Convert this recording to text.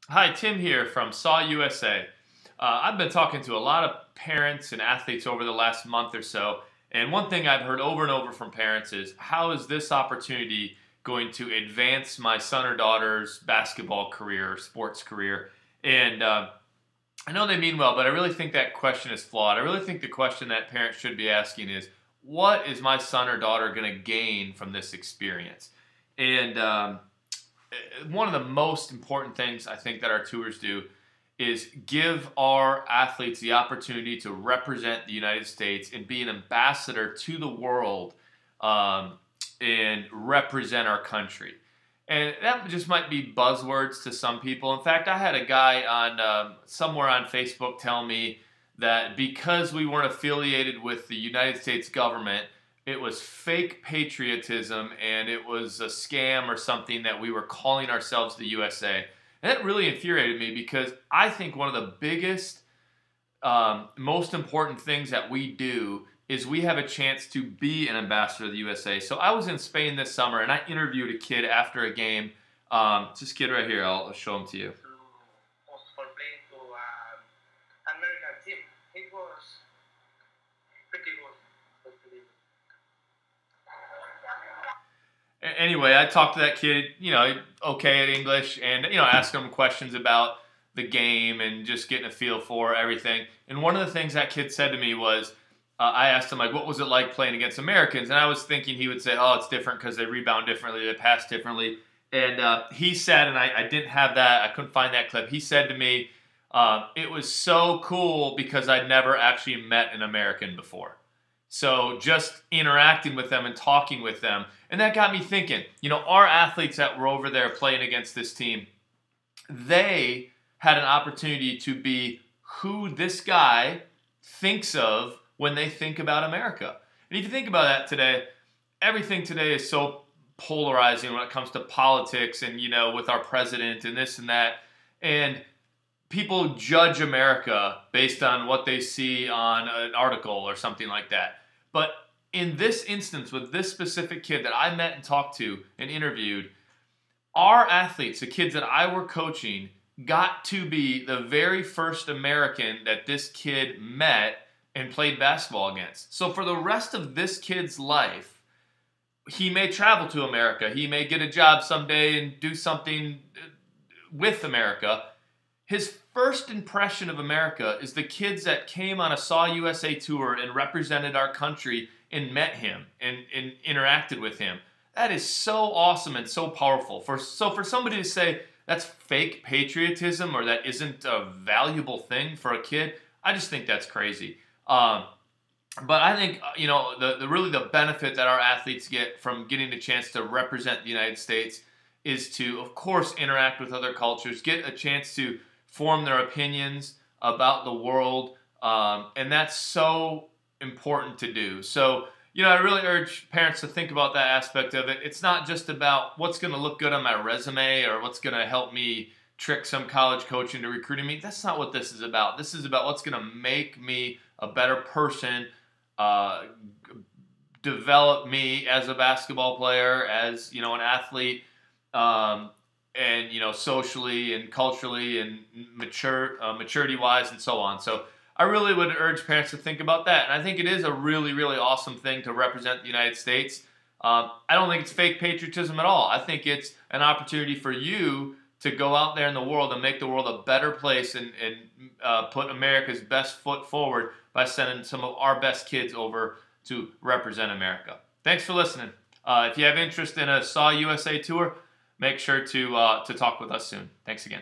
Hi, Tim here from Saw USA. I've been talking to a lot of parents and athletes over the last month or so, and one thing I've heard over and over from parents is how is this opportunity going to advance my son or daughter's basketball career or sports career? And I know they mean well, but I really think that question is flawed. I really think the question that parents should be asking is, what is my son or daughter going to gain from this experience? And one of the most important things I think that our tours do is give our athletes the opportunity to represent the United States and be an ambassador to the world, and represent our country. And that just might be buzzwords to some people. In fact, I had a guy on somewhere on Facebook tell me that because we weren't affiliated with the United States government, it was fake patriotism and it was a scam or something that we were calling ourselves the USA. And that really infuriated me because I think one of the biggest, most important things that we do is we have a chance to be an ambassador of the USA. So I was in Spain this summer and I interviewed a kid after a game. It's this kid right here. I'll show him to you. For playing to American team. It was pretty good. Anyway, I talked to that kid, okay at English, and asked him questions about the game and just getting a feel for everything. And one of the things that kid said to me was, I asked him, like, what was it like playing against Americans? And I was thinking he would say, oh, it's different because they rebound differently, they pass differently. And he said, and I didn't have that, I couldn't find that clip. He said to me, it was so cool because I'd never actually met an American before. So just interacting with them and talking with them. And that got me thinking, our athletes that were over there playing against this team, they had an opportunity to be who this guy thinks of when they think about America. And if you think about that today, everything today is so polarizing when it comes to politics and, with our president and this and that. And people judge America based on what they see on an article or something like that. But in this instance, with this specific kid that I met and talked to and interviewed, our athletes, the kids that I were coaching, got to be the very first American that this kid met and played basketball against. So for the rest of this kid's life, he may travel to America. He may get a job someday and do something with America. His first impression of America is the kids that came on a Saw USA tour and represented our country and met him and interacted with him. That is so awesome and so powerful. For somebody to say that's fake patriotism or that isn't a valuable thing for a kid, I just think that's crazy. But I think the benefit that our athletes get from getting the chance to represent the United States is to, of course, interact with other cultures, get a chance to form their opinions about the world, and that's so important to do. So, I really urge parents to think about that aspect of it. It's not just about what's going to look good on my resume or what's going to help me trick some college coach into recruiting me. That's not what this is about. This is about what's going to make me a better person, develop me as a basketball player, as an athlete, and socially and culturally and maturity wise and so on. So I really would urge parents to think about that. And I think it is a really, really awesome thing to represent the United States. I don't think it's fake patriotism at all. I think it's an opportunity for you to go out there in the world and make the world a better place and put America's best foot forward by sending some of our best kids over to represent America. Thanks for listening. If you have interest in a Saw USA tour, make sure to talk with us soon. Thanks again.